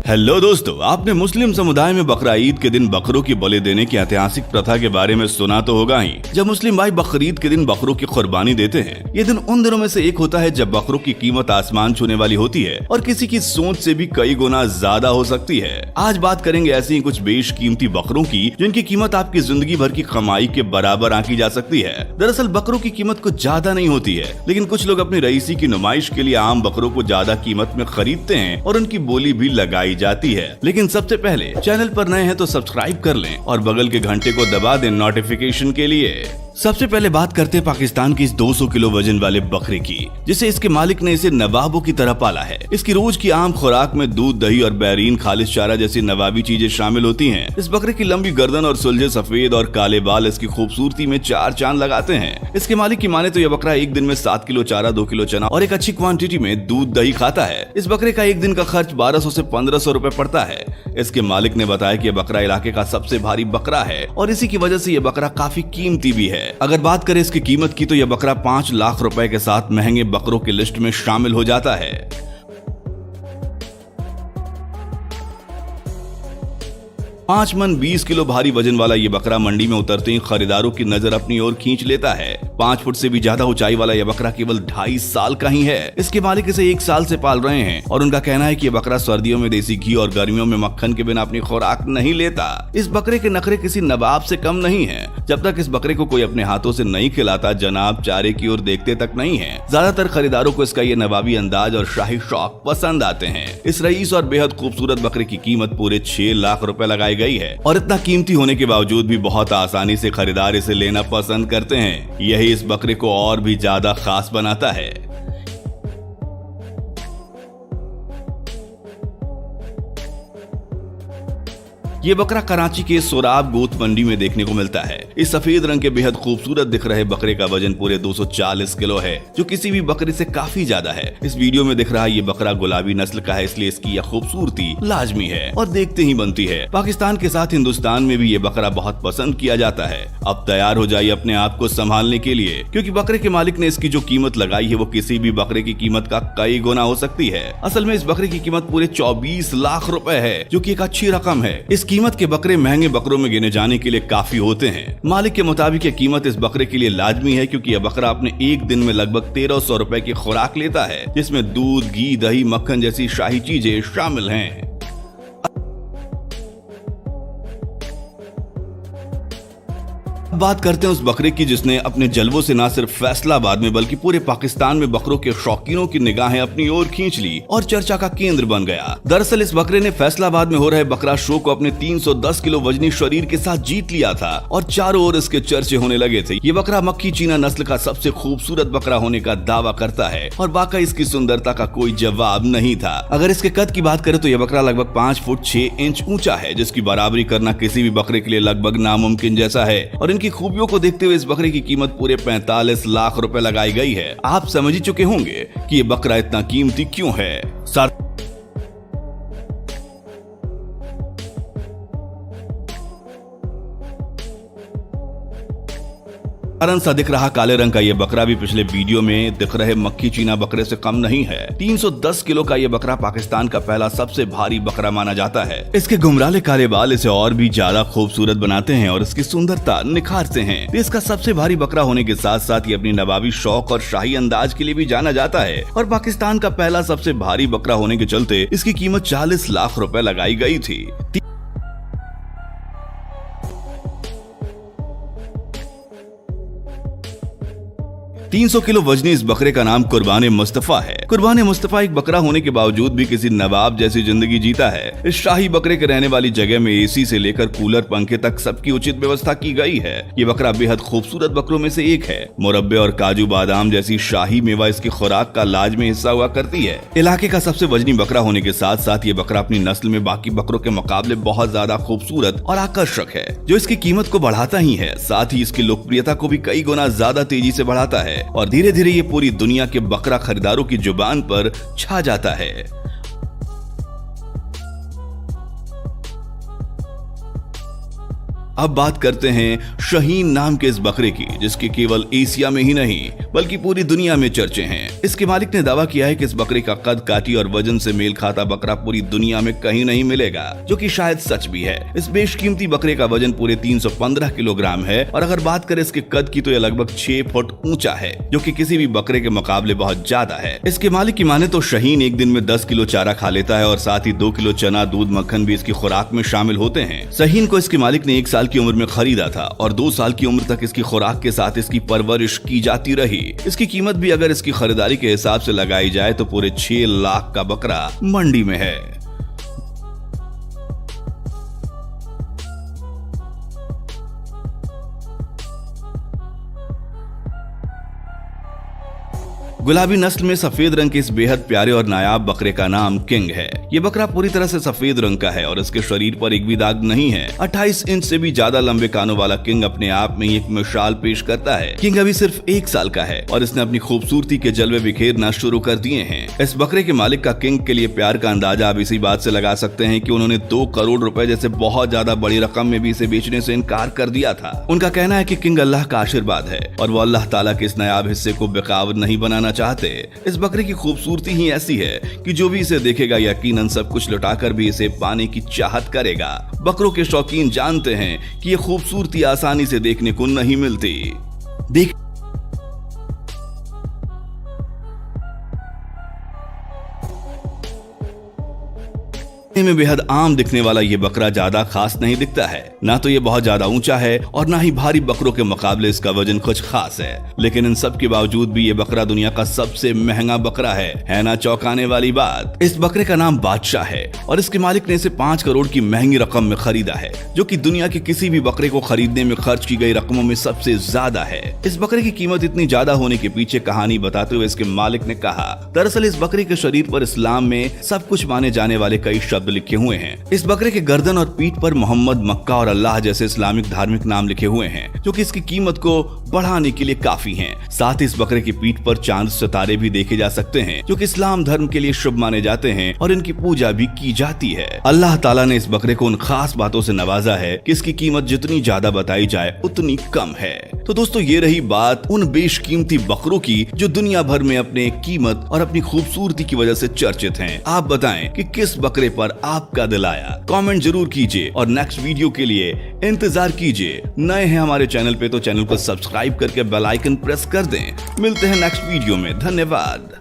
Hello दोस्तों, आपने मुस्लिम समुदाय में बकरा ईद के दिन बकरों की बलि देने की ऐतिहासिक प्रथा के बारे में सुना तो होगा ही। जब मुस्लिम भाई बकरीद के दिन बकरों की कुर्बानी देते हैं, ये दिन उन दिनों में से एक होता है जब बकरों की कीमत आसमान छूने वाली होती है और किसी की सोच से भी कई गुना ज्यादा हो सकती है। आज बात करेंगे ऐसी ही कुछ बेशकीमती बकरों की जिनकी कीमत आपकी जिंदगी भर की कमाई के बराबर आंकी जा सकती है। दरअसल बकरों की कीमत कुछ ज्यादा नहीं होती है, लेकिन कुछ लोग अपनी रईसी की नुमाइश के लिए आम बकरों को ज्यादा कीमत में खरीदते हैं और उनकी बोली भी लगाई जाती है। लेकिन सबसे पहले चैनल पर नए हैं तो सब्सक्राइब कर लें और बगल के घंटे को दबा दें नोटिफिकेशन के लिए। सबसे पहले बात करते हैं पाकिस्तान की इस 200 किलो वजन वाले बकरे की, जिसे इसके मालिक ने इसे नवाबों की तरह पाला है। इसकी रोज की आम खुराक में दूध, दही और बैरीन, खालिस चारा जैसी नवाबी चीजें शामिल होती हैं। इस बकरे की लंबी गर्दन और सुलझे सफेद और काले बाल इसकी खूबसूरती में चार चांद लगाते हैं। इसके मालिक की माने तो यह बकरा एक दिन में 7 किलो चारा, 2 किलो चना और एक अच्छी क्वांटिटी में दूध दही खाता है। इस बकरे का एक दिन का खर्च 1200 से 1500 रुपए पड़ता है। इसके मालिक ने बताया कि यह बकरा इलाके का सबसे भारी बकरा है और इसी की वजह से यह बकरा काफी कीमती भी है। अगर बात करें इसकी कीमत की तो यह बकरा 5 लाख रुपए के साथ महंगे बकरों की लिस्ट में शामिल हो जाता है। 5 मन 20 किलो भारी वजन वाला ये बकरा मंडी में उतरते ही खरीदारों की नजर अपनी ओर खींच लेता है। 5 फुट से भी ज्यादा ऊंचाई वाला यह बकरा केवल 2.5 साल का ही है। इसके मालिक इसे 1 साल से पाल रहे हैं और उनका कहना है कि यह बकरा सर्दियों में देसी घी और गर्मियों में मक्खन के बिना अपनी खुराक नहीं लेता। इस बकरे के नखरे किसी नवाब से कम नहीं है। जब तक इस बकरे को कोई अपने हाथों से नहीं खिलाता, जनाब चारे की ओर देखते तक नहीं है। ज्यादातर खरीदारों को इसका ये नवाबी अंदाज और शाही शौक पसंद आते हैं। इस रईस और बेहद खूबसूरत बकरे की कीमत पूरे 6 लाख रुपए लगाई गई है और इतना कीमती होने के बावजूद भी बहुत आसानी से खरीदार इसे लेना पसंद करते हैं। यही इस बकरे को और भी ज्यादा खास बनाता है। ये बकरा कराची के सोराब गोत मंडी में देखने को मिलता है। इस सफेद रंग के बेहद खूबसूरत दिख रहे बकरे का वजन पूरे 240 किलो है, जो किसी भी बकरे से काफी ज्यादा है। इस वीडियो में दिख रहा ये बकरा गुलाबी नस्ल का है, इसलिए इसकी यह खूबसूरती लाजमी है और देखते ही बनती है। पाकिस्तान के साथ हिंदुस्तान में भी ये बकरा बहुत पसंद किया जाता है। अब तैयार हो जाइए अपने आप को संभालने के लिए, क्योंकि बकरे के मालिक ने इसकी जो कीमत लगाई है वो किसी भी बकरे की कीमत का कई गुना हो सकती है। असल में इस बकरे की कीमत पूरे 24 लाख रुपए है, जो की एक अच्छी रकम है। इस कीमत के बकरे महंगे बकरों में गिने जाने के लिए काफी होते हैं। मालिक के मुताबिक यह कीमत इस बकरे के लिए लाजमी है, क्योंकि यह बकरा अपने एक दिन में लगभग 1300 रुपए की खुराक लेता है, जिसमें दूध, घी, दही, मक्खन जैसी शाही चीजें शामिल हैं। बात करते हैं उस बकरे की जिसने अपने जलवों से न सिर्फ फैसलाबाद में बल्कि पूरे पाकिस्तान में बकरों के शौकीनों की निगाहें अपनी ओर खींच ली और चर्चा का केंद्र बन गया। दरअसल इस बकरे ने फैसलाबाद में हो रहे बकरा शो को अपने 310 किलो वजनी शरीर के साथ जीत लिया था और चारों ओर इसके चर्चे होने लगे थे। ये बकरा मक्खी चीना नस्ल का सबसे खूबसूरत बकरा होने का दावा करता है और वाकई इसकी सुंदरता का कोई जवाब नहीं था। अगर इसके कद की बात करें तो यह बकरा लगभग 5 फुट 6 इंच ऊंचा है, जिसकी बराबरी करना किसी भी बकरे के लिए लगभग नामुमकिन जैसा है। और इनकी खूबियों को देखते हुए इस बकरे की कीमत पूरे 45 लाख रुपए लगाई गई है। आप समझ ही चुके होंगे कि ये बकरा इतना कीमती क्यों है। साधारण सा दिख रहा काले रंग का ये बकरा भी पिछले वीडियो में दिख रहे मक्खी चीना बकरे से कम नहीं है। 310 किलो का ये बकरा पाकिस्तान का पहला सबसे भारी बकरा माना जाता है। इसके घुंघराले काले बाल इसे और भी ज्यादा खूबसूरत बनाते हैं और इसकी सुंदरता निखारते हैं। इसका सबसे भारी बकरा होने के साथ साथ ये अपनी नवाबी शौक और शाही अंदाज के लिए भी जाना जाता है और पाकिस्तान का पहला सबसे भारी बकरा होने के चलते इसकी कीमत 40 लाख रुपए लगाई गई थी। 300 किलो वजनी इस बकरे का नाम कुर्बान मुस्तफा है। कुर्बान मुस्तफा एक बकरा होने के बावजूद भी किसी नवाब जैसी जिंदगी जीता है। इस शाही बकरे के रहने वाली जगह में एसी से लेकर कूलर, पंखे तक सबकी उचित व्यवस्था की गई है। ये बकरा बेहद खूबसूरत बकरों में से एक है। मुरब्बे और काजू बादाम जैसी शाही मेवा इसकी खुराक का लाजमी हिस्सा हुआ करती है। इलाके का सबसे वजनी बकरा होने के साथ साथ ये बकरा अपनी नस्ल में बाकी बकरों के मुकाबले बहुत ज्यादा खूबसूरत और आकर्षक है, जो इसकी कीमत को बढ़ाता ही है, साथ ही इसकी लोकप्रियता को भी कई गुना ज्यादा तेजी से बढ़ाता है और धीरे धीरे ये पूरी दुनिया के बकरा खरीदारों की जुबान पर छा जाता है। अब बात करते हैं शाहीन नाम के इस बकरे की, जिसके केवल एशिया में ही नहीं बल्कि पूरी दुनिया में चर्चे हैं। इसके मालिक ने दावा किया है कि इस बकरे का कद काठी और वजन से मेल खाता बकरा पूरी दुनिया में कहीं नहीं मिलेगा, जो कि शायद सच भी है। इस बेशकीमती बकरे का वजन पूरे 315 किलोग्राम है और अगर बात करें इसके कद की तो यह लगभग 6 फुट ऊंचा है, जो कि किसी भी बकरे के मुकाबले बहुत ज्यादा है। इसके मालिक की माने तो शाहीन एक दिन में 10 किलो चारा खा लेता है और साथ ही 2 किलो चना, दूध, मक्खन भी इसकी खुराक में शामिल होते हैं। शाहीन को इसके मालिक ने 1 साल की उम्र में खरीदा था और 2 साल की उम्र तक इसकी खुराक के साथ इसकी परवरिश की जाती रही। इसकी कीमत भी अगर इसकी खरीदारी के हिसाब से लगाई जाए तो पूरे 6 लाख का बकरा मंडी में है। गुलाबी नस्ल में सफेद रंग के इस बेहद प्यारे और नायाब बकरे का नाम किंग है। ये बकरा पूरी तरह से सफेद रंग का है और इसके शरीर पर एक भी दाग नहीं है। 28 इंच से भी ज्यादा लंबे कानों वाला किंग अपने आप में एक मिसाल पेश करता है। किंग अभी सिर्फ 1 साल का है और इसने अपनी खूबसूरती के जलवे बिखेरना शुरू कर दिए हैं। इस बकरे के मालिक का किंग के लिए प्यार का अंदाजा आप इसी बात से लगा सकते हैं कि उन्होंने 2 करोड़ रुपए जैसे बहुत ज्यादा बड़ी रकम में भी इसे बेचने से इनकार कर दिया था। उनका कहना है कि किंग अल्लाह का आशीर्वाद है और वो अल्लाह ताला के इस नायाब हिस्से को बेकाबू नहीं बनाना चाहते। इस बकरे की खूबसूरती ही ऐसी है कि जो भी इसे देखेगा यकीनन सब कुछ लुटाकर भी इसे पाने की चाहत करेगा। बकरों के शौकीन जानते हैं कि ये खूबसूरती आसानी से देखने को नहीं मिलती। में बेहद आम दिखने वाला ये बकरा ज्यादा खास नहीं दिखता है, ना तो ये बहुत ज्यादा ऊंचा है और ना ही भारी बकरों के मुकाबले इसका वजन कुछ खास है। लेकिन इन सब के बावजूद भी ये बकरा दुनिया का सबसे महंगा बकरा है ना चौंकाने वाली बात। इस बकरे का नाम बादशाह है और इसके मालिक ने इसे 5 करोड़ की महंगी रकम में खरीदा है, जो कि दुनिया के किसी भी बकरे को खरीदने में खर्च की गई रकमों में सबसे ज्यादा है। इस बकरे की कीमत इतनी ज्यादा होने के पीछे कहानी बताते हुए इसके मालिक ने कहा, दरअसल इस बकरे के शरीर पर इस्लाम में सब कुछ माने जाने वाले कई शब्द लिखे हुए हैं। इस बकरे के गर्दन और पीठ पर मोहम्मद, मक्का और अल्लाह जैसे इस्लामिक धार्मिक नाम लिखे हुए हैं, जो कि इसकी कीमत को बढ़ाने के लिए काफी हैं। साथ ही इस बकरे की पीठ पर चांद सितारे भी देखे जा सकते हैं, जो कि इस्लाम धर्म के लिए शुभ माने जाते हैं और इनकी पूजा भी की जाती है। अल्लाह ताला ने इस बकरे को उन खास बातों से नवाजा है कि इसकी कीमत जितनी ज्यादा बताई जाए उतनी कम है। तो दोस्तों, ये रही बात उन बेशकीमती बकरों की जो दुनिया भर में अपने कीमत और अपनी खूबसूरती की वजह से चर्चित हैं। आप बताएं कि किस बकरे पर आपका दिल आया? कमेंट जरूर कीजिए और नेक्स्ट वीडियो के लिए इंतजार कीजिए। नए हैं हमारे चैनल पे तो चैनल को सब्सक्राइब करके बेल आइकन प्रेस कर दें। मिलते हैं नेक्स्ट वीडियो में। धन्यवाद।